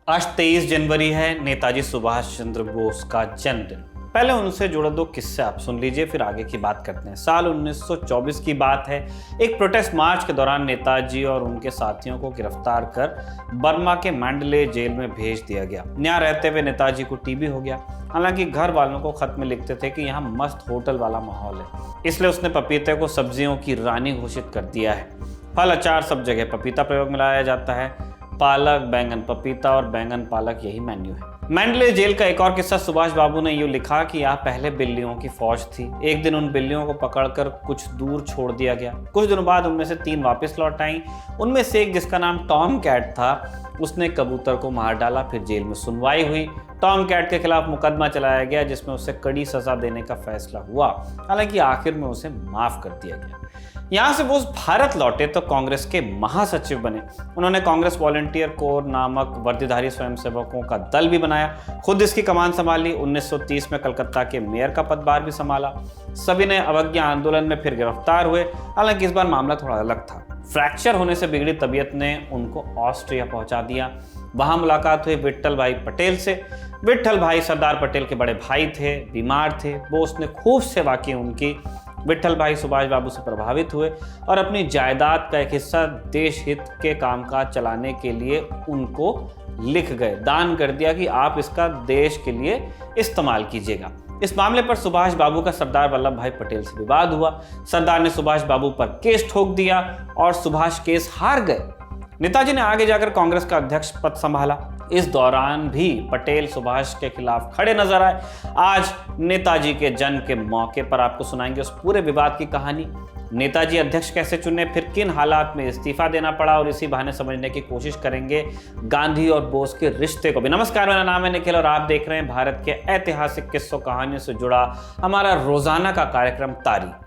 आज 23 जनवरी है, नेताजी सुभाष चंद्र बोस का जन्मदिन। पहले उनसे जुड़े दो किस्से आप सुन लीजिए, फिर आगे की बात करते हैं। साल 1924 की बात है। एक प्रोटेस्ट मार्च के दौरान नेताजी और उनके साथियों को गिरफ्तार कर बर्मा के मैंडले जेल में भेज दिया गया। यहाँ रहते हुए नेताजी को टीबी हो गया। हालांकि घर वालों को खत में लिखते थे कि यहाँ मस्त होटल वाला माहौल है, इसलिए उसने पपीते को सब्जियों की रानी घोषित कर दिया है। फल अचार सब जगह पपीता प्रयोग में लाया जाता है। पालक बैंगन पपीता और बैंगन पालक यही मेन्यू है। मैंडले जेल का एक और किस्सा सुभाष बाबू ने यूं लिखा कि यहाँ पहले बिल्लियों की फौज थी। एक दिन उन बिल्लियों को पकड़कर कुछ दूर छोड़ दिया गया। कुछ दिनों बाद उनमें से 3 वापस लौट आईं। उनमें से एक, जिसका नाम टॉम कैट था, उसने कबूतर को मार डाला। फिर जेल में सुनवाई हुई। टॉम कैट के खिलाफ मुकदमा चलाया गया, जिसमें उसे कड़ी सजा देने का फैसला हुआ। हालांकि आखिर में उसे माफ कर दिया गया। यहाँ से वो भारत लौटे तो कांग्रेस के महासचिव बने। उन्होंने कांग्रेस वॉलंटियर कोर नामक वर्दीधारी स्वयंसेवकों का दल भी बनाया। खुद इसकी कमान संभाली। 1930 में कलकत्ता के मेयर का पदभार भी संभाला। सभी ने अवज्ञा आंदोलन में फिर गिरफ्तार हुए। हालांकि इस बार मामला थोड़ा अलग था। फ्रैक्चर होने से बिगड़ी तबीयत ने उनको ऑस्ट्रिया पहुंचा दिया। वहां मुलाकात हुई विट्ठल भाई पटेल से। विट्ठल भाई सरदार पटेल के बड़े भाई थे, बीमार थे। बोस ने खूब सेवा की उनकी। विट्ठल भाई सुभाष बाबू से प्रभावित हुए और अपनी जायदाद का एक हिस्सा देश हित के कामकाज चलाने के लिए उनको लिख गए, दान कर दिया कि आप इसका देश के लिए इस्तेमाल कीजिएगा। इस मामले पर सुभाष बाबू का सरदार वल्लभ भाई पटेल से विवाद हुआ। सरदार ने सुभाष बाबू पर केस ठोक दिया और सुभाष केस हार गए। नेताजी ने आगे जाकर कांग्रेस का अध्यक्ष पद संभाला। इस दौरान भी पटेल सुभाष के खिलाफ खड़े नजर आए। आज नेताजी के जन्म के मौके पर आपको सुनाएंगे उस पूरे विवाद की कहानी। नेताजी अध्यक्ष कैसे चुने, फिर किन हालात में इस्तीफा देना पड़ा, और इसी बहाने समझने की कोशिश करेंगे गांधी और बोस के रिश्ते को भी। नमस्कार, मेरा नाम है निखिल और आप देख रहे हैं भारत के ऐतिहासिक किस्सों कहानियों से जुड़ा हमारा रोजाना का कार्यक्रम तारीख।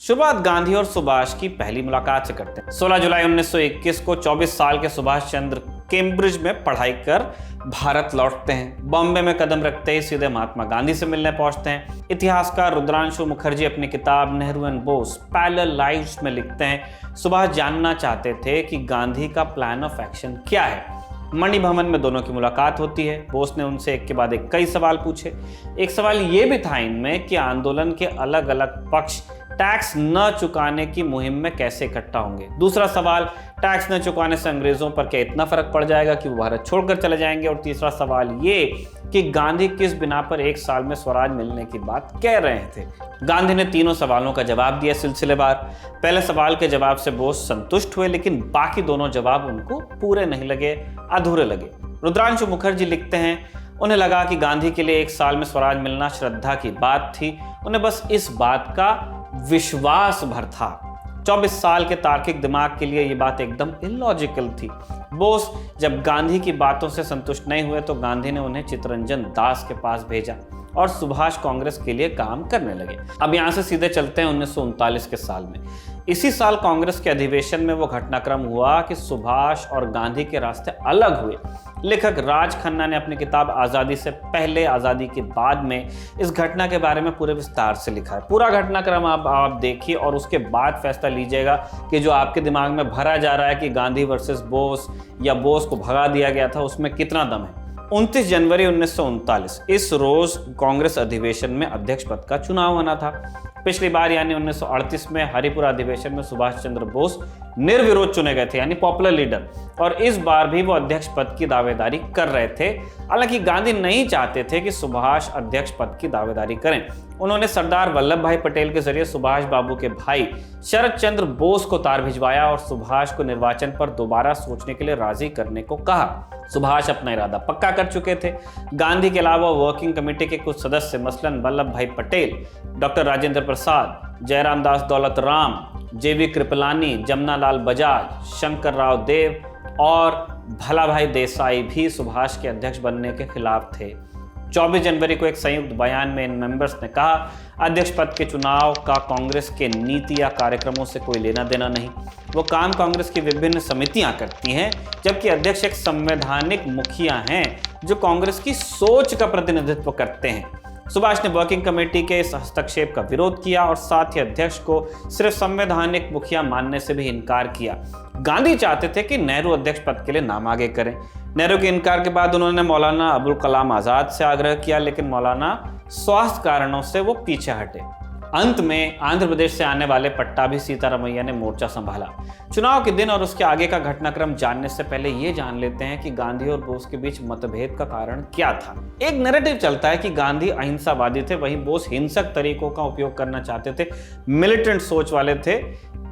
शुरुआत गांधी और सुभाष की पहली मुलाकात से करते हैं। 16 जुलाई 1921 को 24 साल के सुभाष चंद्र कैम्ब्रिज में पढ़ाई कर भारत लौटते हैं। बॉम्बे में कदम रखते ही सीधे महात्मा गांधी से मिलने पहुंचते हैं। इतिहासकार रुद्रांशु मुखर्जी अपनी किताब Nehru and boss parallel lives में लिखते हैं, सुभाष जानना चाहते थे कि गांधी का प्लान ऑफ एक्शन क्या है। मणि भवन में दोनों की मुलाकात होती है। बोस ने उनसे एक के बाद एक कई सवाल पूछे। एक सवाल ये भी था इनमें कि आंदोलन के अलग अलग पक्ष टैक्स न चुकाने की मुहिम में कैसे इकट्ठा होंगे। दूसरा सवाल, टैक्स न चुकाने से अंग्रेजों पर क्या इतना फर्क पड़ जाएगा कि वो भारत छोड़कर चले जाएंगे। और तीसरा सवाल ये कि गांधी किस बिना पर 1 साल में स्वराज मिलने की बात कह रहे थे। गांधी ने तीनों सवालों का जवाब दिया सिलसिलेवार। पहले सवाल के जवाब से बोस संतुष्ट हुए, लेकिन बाकी दोनों जवाब उनको पूरे नहीं लगे, अधूरे लगे। रुद्रांशु मुखर्जी लिखते हैं, उन्हें लगा कि गांधी के लिए 1 साल में स्वराज मिलना श्रद्धा की बात थी। उन्हें बस इस बात का विश्वास भर था। 24 साल के तार्किक दिमाग के लिए यह बात एकदम इलॉजिकल थी। बोस जब गांधी की बातों से संतुष्ट नहीं हुए तो गांधी ने उन्हें चित्तरंजन दास के पास भेजा और सुभाष कांग्रेस के लिए काम करने लगे। अब यहां से सीधे चलते हैं 1939 के साल में। इसी साल कांग्रेस के अधिवेशन में वो घटनाक्रम हुआ कि सुभाष और गांधी के रास्ते अलग हुए। लेखक राज खन्ना ने अपनी किताब आज़ादी से पहले आज़ादी के बाद में इस घटना के बारे में पूरे विस्तार से लिखा है। पूरा घटनाक्रम आप देखिए और उसके बाद फैसला लीजिएगा कि जो आपके दिमाग में भरा जा रहा है कि गांधी वर्सेस बोस या बोस को भगा दिया गया था, उसमें कितना दम है। 29 जनवरी 1939 इस रोज कांग्रेस अधिवेशन में अध्यक्ष पद का चुनाव होना था। पिछली बार यानी 1938 में हरिपुरा अधिवेशन में सुभाष चंद्र बोस निर्विरोध चुने गए थे, यानी पॉपुलर लीडर, और इस बार भी वो अध्यक्ष पद की दावेदारी कर रहे थे। हालांकि गांधी नहीं चाहते थे कि सुभाष अध्यक्ष पद की दावेदारी करें। उन्होंने सरदार वल्लभ भाई पटेल के जरिए सुभाष बाबू के भाई शरद चंद्र बोस को तार भिजवाया और सुभाष को निर्वाचन पर दोबारा सोचने के लिए राजी करने को कहा। सुभाष अपना इरादा पक्का कर चुके थे। गांधी के अलावा वर्किंग कमेटी के कुछ सदस्य मसलन वल्लभ भाई पटेल, डॉक्टर राजेंद्र प्रसाद, जयराम दास दौलत राम, जेवी कृपलानी, जमनालाल बजाज, शंकर राव देव और भला भाई देसाई भी सुभाष के अध्यक्ष बनने के खिलाफ थे। 24 जनवरी को एक संयुक्त बयान में इन मेंबर्स ने कहा, अध्यक्ष पद के चुनाव का कांग्रेस के नीति या कार्यक्रमों से कोई लेना देना नहीं। वो काम कांग्रेस की विभिन्न समितियां करती हैं, जबकि अध्यक्ष एक संवैधानिक मुखिया हैं जो कांग्रेस की सोच का प्रतिनिधित्व करते हैं। सुभाष ने वर्किंग कमेटी के इस हस्तक्षेप का विरोध किया और साथ ही अध्यक्ष को सिर्फ संवैधानिक मुखिया मानने से भी इनकार किया। गांधी चाहते थे कि नेहरू अध्यक्ष पद के लिए नाम आगे करें। नेहरू के इनकार के बाद उन्होंने मौलाना अबुल कलाम आजाद से आग्रह किया, लेकिन मौलाना स्वास्थ्य कारणों से वो पीछे हटे। अंत में आंध्र प्रदेश से आने वाले पट्टाभी सीतारमैया ने मोर्चा संभाला। चुनाव के दिन और उसके आगे का घटनाक्रम जानने से पहले ये जान लेते हैं कि गांधी और बोस के बीच मतभेद का कारण क्या था। एक नैरेटिव चलता है कि गांधी अहिंसावादी थे, वहीं बोस हिंसक तरीकों का उपयोग करना चाहते थे, मिलिटेंट सोच वाले थे,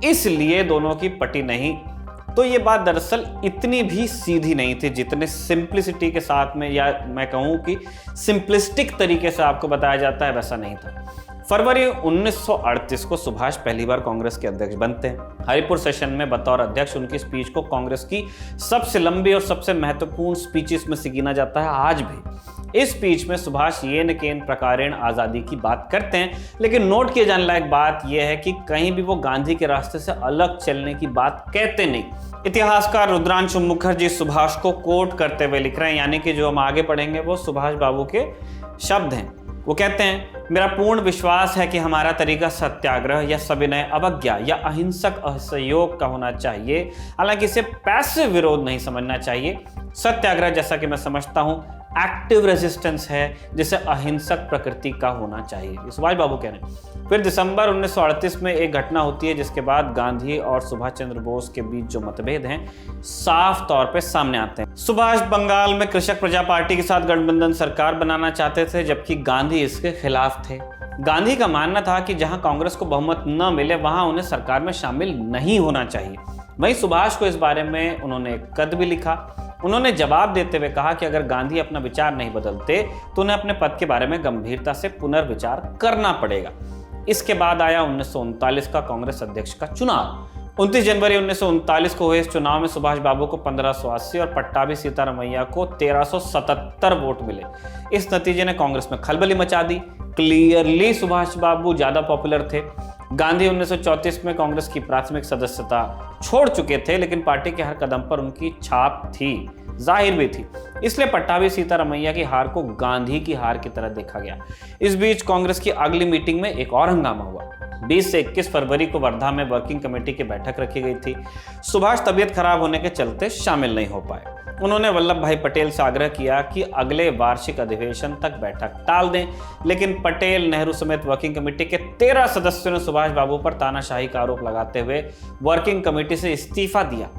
इसलिए दोनों की पटी नहीं। तो ये बात दरअसल इतनी भी सीधी नहीं थी जितने सिंप्लिसिटी के साथ में, या मैं कहूँ कि सिंपलिस्टिक तरीके से आपको बताया जाता है, वैसा नहीं था। फरवरी 1938 को सुभाष पहली बार कांग्रेस के अध्यक्ष बनते हैं। हरिपुर सेशन में बतौर अध्यक्ष उनकी स्पीच को कांग्रेस की सबसे लंबी और सबसे महत्वपूर्ण स्पीचेस में से गिना जाता है आज भी। इस स्पीच में सुभाष येन केन प्रकारेण आज़ादी की बात करते हैं, लेकिन नोट किए जाने लायक बात यह है कि कहीं भी वो गांधी के रास्ते से अलग चलने की बात कहते नहीं। इतिहासकार रुद्रांशु मुखर्जी सुभाष को कोट करते हुए लिख रहे हैं, यानी कि जो हम आगे पढ़ेंगे वो सुभाष बाबू के शब्द हैं। वो कहते हैं, मेरा पूर्ण विश्वास है कि हमारा तरीका सत्याग्रह या सविनय अवज्ञा या अहिंसक असहयोग का होना चाहिए, हालांकि इसे पैसिव विरोध नहीं समझना चाहिए। सत्याग्रह, जैसा कि मैं समझता हूं, एक्टिव रेजिस्टेंस है, जिसे अहिंसक प्रकृति का होना चाहिए। ये सुभाष बाबू कह रहे हैं। फिर दिसंबर 1938 में एक घटना होती है जिसके बाद गांधी और सुभाष चंद्र बोस के बीच जो मतभेद हैं साफ तौर पे सामने आते हैं। सुभाष बंगाल में कृषक प्रजा पार्टी के साथ गठबंधन सरकार बनाना चाहते थे, जबकि गांधी इसके खिलाफ थे। गांधी का मानना था कि जहां कांग्रेस को बहुमत न मिले वहां उन्हें सरकार में शामिल नहीं होना चाहिए। वहीं सुभाष को इस बारे में उन्होंने एक खत भी लिखा। उन्होंने जवाब देते हुए कहा कि अगर गांधी अपना विचार नहीं बदलते तो उन्हें अपने पद के बारे में गंभीरता से पुनर्विचार करना पड़ेगा। इसके बाद आया 1939 का कांग्रेस अध्यक्ष का चुनाव। 29 जनवरी 1939 को हुए इस चुनाव में सुभाष बाबू को 1580 और पट्टाभी सीतारमैया को 1377 वोट मिले। इस नतीजे ने कांग्रेस में खलबली मचा दी। क्लियरली सुभाष बाबू ज्यादा पॉपुलर थे। गांधी 1934 में कांग्रेस की प्राथमिक सदस्यता छोड़ चुके थे, लेकिन पार्टी के हर कदम पर उनकी छाप थी, जाहिर भी थी। इसलिए पट्टाभी सीतारमैया की हार को गांधी की हार की तरह देखा गया। इस बीच कांग्रेस की अगली मीटिंग में एक और हंगामा हुआ। 20 से 21 फरवरी को वर्धा में वर्किंग कमेटी की बैठक रखी गई थी। सुभाष तबीयत खराब होने के चलते शामिल नहीं हो पाए। उन्होंने वल्लभ भाई पटेल से आग्रह किया कि अगले वार्षिक अधिवेशन तक बैठक टाल दें, लेकिन पटेल, नेहरू समेत वर्किंग कमेटी के 13 सदस्यों ने सुभाष बाबू पर तानाशाही का आरोप लगाते हुए वर्किंग कमेटी से इस्तीफा दिया।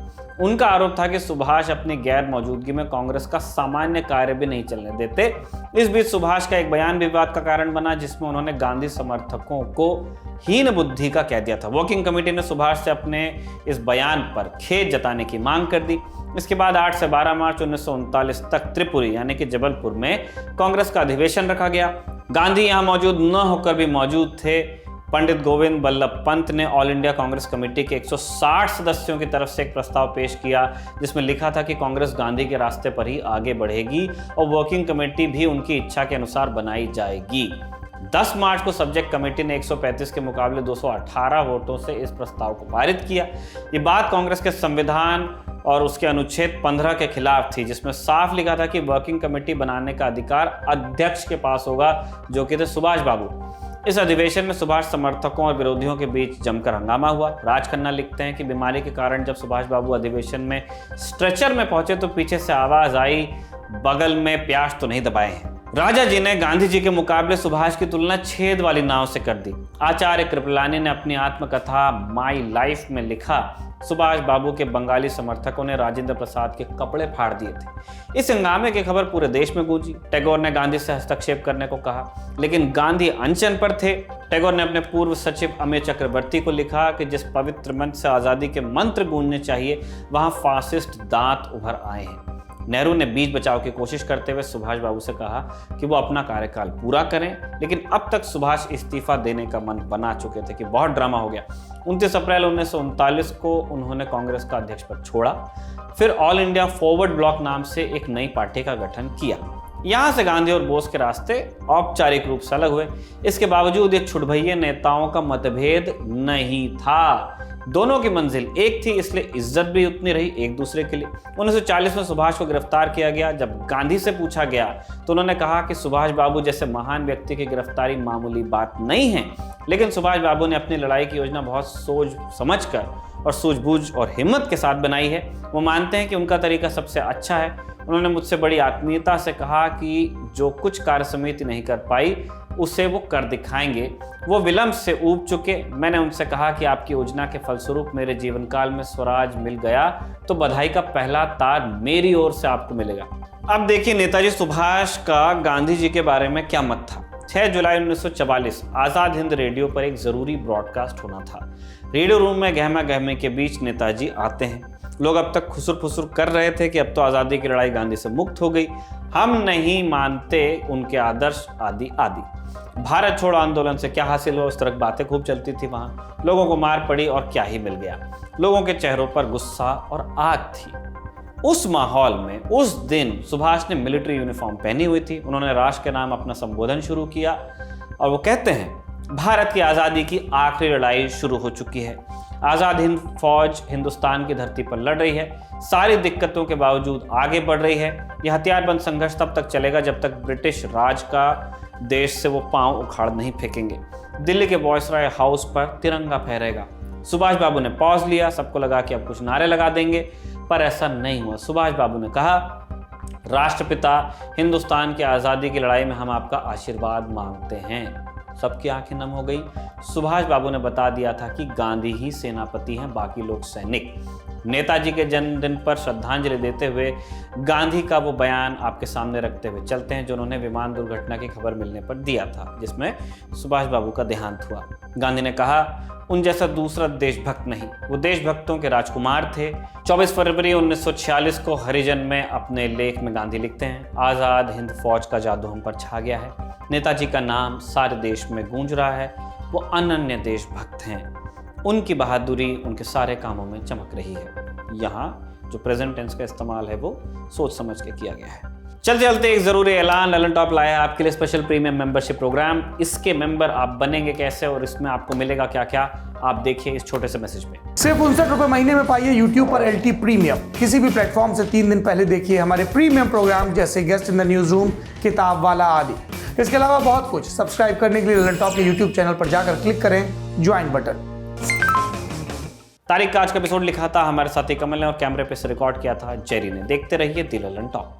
उनका आरोप था कि सुभाष अपनी गैर मौजूदगी में कांग्रेस का सामान्य कार्य भी नहीं चलने देते। इस बीच सुभाष का एक बयान विवाद का कारण बना, जिसमें उन्होंने गांधी समर्थकों को हीन बुद्धि का कह दिया था। वर्किंग कमेटी ने सुभाष से अपने इस बयान पर खेद जताने की मांग कर दी। इसके बाद 8 से 12 मार्च 1939 तक त्रिपुरी यानी कि जबलपुर में कांग्रेस का अधिवेशन रखा गया। गांधी यहां मौजूद न होकर भी मौजूद थे। पंडित गोविंद बल्लभ पंत ने ऑल इंडिया कांग्रेस कमेटी के 160 सदस्यों की तरफ से एक प्रस्ताव पेश किया, जिसमें लिखा था कि कांग्रेस गांधी के रास्ते पर ही आगे बढ़ेगी और वर्किंग कमेटी भी उनकी इच्छा के अनुसार बनाई जाएगी। 10 मार्च को सब्जेक्ट कमेटी ने 135 के मुकाबले 218 वोटों से इस प्रस्ताव को पारित किया। ये बात कांग्रेस के संविधान और उसके अनुच्छेद 15 के खिलाफ थी, जिसमें साफ लिखा था कि वर्किंग कमेटी बनाने का अधिकार अध्यक्ष के पास होगा, जो कि थे सुभाष बाबू। इस अधिवेशन में सुभाष समर्थकों और विरोधियों के बीच जमकर हंगामा हुआ। राज खन्ना लिखते हैं कि बीमारी के कारण जब सुभाष बाबू अधिवेशन में स्ट्रेचर में पहुंचे तो पीछे से आवाज आई, बगल में प्यास तो नहीं दबाए हैं। राजा जी ने गांधी जी के मुकाबले सुभाष की तुलना छेद वाली नाव से कर दी। आचार्य कृपलानी ने अपनी आत्मकथा माई लाइफ में लिखा, सुभाष बाबू के बंगाली समर्थकों ने राजेंद्र प्रसाद के कपड़े फाड़ दिए थे। इस हंगामे की खबर पूरे देश में गूंजी। टैगोर ने गांधी से हस्तक्षेप करने को कहा, लेकिन गांधी अनशन पर थे। टैगोर ने अपने पूर्व सचिव अमेय चक्रवर्ती को लिखा कि जिस पवित्र मंच से आज़ादी के मंत्र गूंजने चाहिए, वहां फासिस्ट दांत उभर आए हैं। नेहरू ने बीच बचाव की कोशिश करते हुए सुभाष बाबू से कहा कि वो अपना कार्यकाल पूरा करें, लेकिन अब तक सुभाष इस्तीफा देने का मन बना चुके थे कि बहुत ड्रामा हो गया। 29 अप्रैल 1939 को उन्होंने कांग्रेस का अध्यक्ष पद छोड़ा। फिर ऑल इंडिया फॉरवर्ड ब्लॉक नाम से एक नई पार्टी का गठन किया। यहां से गांधी और बोस के रास्ते औपचारिक रूप से अलग हुए। इसके बावजूद ये छुटभइये नेताओं का मतभेद नहीं था। दोनों की मंजिल एक थी, इसलिए इज्जत भी उतनी रही एक दूसरे के लिए। 1940 में सुभाष को गिरफ्तार किया गया। जब गांधी से पूछा गया तो उन्होंने कहा कि सुभाष बाबू जैसे महान व्यक्ति की गिरफ्तारी मामूली बात नहीं है, लेकिन सुभाष बाबू ने अपनी लड़ाई की योजना बहुत सोच समझकर और सूझबूझ और हिम्मत के साथ बनाई है। वो मानते हैं कि उनका तरीका सबसे अच्छा है। उन्होंने मुझसे बड़ी आत्मीयता से कहा कि जो कुछ कार्य समिति नहीं कर पाई उसे वो कर दिखाएंगे। वो विलंब से ऊब चुके। मैंने उनसे कहा कि आपकी योजना के फलस्वरूप मेरे जीवन काल में स्वराज मिल गया तो बधाई का पहला तार मेरी ओर से आपको मिलेगा। अब देखिए नेताजी सुभाष का गांधी जी के बारे में क्या मत था। 6 जुलाई 1944 आज़ाद हिंद रेडियो पर एक ज़रूरी ब्रॉडकास्ट होना था। रेडियो रूम में गहमा गहमी के बीच नेताजी आते हैं। लोग अब तक खुसुर फुसुर कर रहे थे कि अब तो आज़ादी की लड़ाई गांधी से मुक्त हो गई, हम नहीं मानते उनके आदर्श आदि आदि। भारत छोड़ो आंदोलन से क्या हासिल हुआ, उस तरह बातें खूब चलती थी वहाँ। लोगों को मार पड़ी और क्या ही मिल गया। लोगों के चेहरों पर गुस्सा और आग थी। उस माहौल में उस दिन सुभाष ने मिलिट्री यूनिफॉर्म पहनी हुई थी। उन्होंने राष्ट्र के नाम अपना संबोधन शुरू किया और वो कहते हैं, भारत की आज़ादी की आखिरी लड़ाई शुरू हो चुकी है। आज़ाद हिंद फौज हिंदुस्तान की धरती पर लड़ रही है, सारी दिक्कतों के बावजूद आगे बढ़ रही है। यह हथियारबंद संघर्ष तब तक चलेगा जब तक ब्रिटिश राज का देश से वो पांव उखाड़ नहीं फेंकेंगे। दिल्ली के वॉयसरॉय हाउस पर तिरंगा फहरेगा। सुभाष बाबू ने पॉज लिया। सबको लगा कि अब कुछ नारे लगा देंगे, पर ऐसा नहीं हुआ। सुभाष बाबू ने कहा, राष्ट्रपिता हिंदुस्तान की आज़ादी की लड़ाई में हम आपका आशीर्वाद मांगते हैं। सबकी आंखें नम हो गई। सुभाष बाबू ने बता दिया था कि गांधी ही सेनापति हैं, बाकी लोग सैनिक। नेताजी के जन्मदिन पर श्रद्धांजलि देते हुए गांधी का वो बयान आपके सामने रखते हुए चलते हैं जो उन्होंने विमान दुर्घटना की खबर मिलने पर दिया था, जिसमें सुभाष बाबू का देहांत हुआ। गांधी ने कहा, उन जैसा दूसरा देशभक्त नहीं, वो देशभक्तों के राजकुमार थे। 24 फरवरी 1946 को हरिजन में अपने लेख में गांधी लिखते हैं, आज़ाद हिंद फौज का जादू हम पर छा गया है। नेताजी का नाम सारे देश में गूंज रहा है। वो अनन्य देशभक्त हैं। उनकी बहादुरी उनके सारे कामों में चमक रही है। यहाँ जो प्रेजेंट टेंस का इस्तेमाल है वो सोच समझ के किया गया है। चलते चलते एक जरूरी ऐलान, ललन टॉप लाया है आपके लिए स्पेशल प्रीमियम मेंबरशिप प्रोग्राम। इसके मेंबर आप बनेंगे कैसे और इसमें आपको मिलेगा क्या क्या, आप देखिए इस छोटे से मैसेज में। सिर्फ 59 रुपए महीने में पाइए YouTube पर LT प्रीमियम। किसी भी प्लेटफॉर्म से 3 दिन पहले देखिए हमारे प्रीमियम प्रोग्राम जैसे guest in the news room, किताब वाला आदि। इसके अलावा बहुत कुछ। सब्सक्राइब करने के लिए ललन टॉप के YouTube चैनल पर जाकर क्लिक करें ज्वाइन बटन। तारीख का आज का एपिसोड लिखा था हमारे साथी कमल ने और कैमरे पे से रिकॉर्ड किया था जेरी ने। देखते रहिए दी ललन टॉप।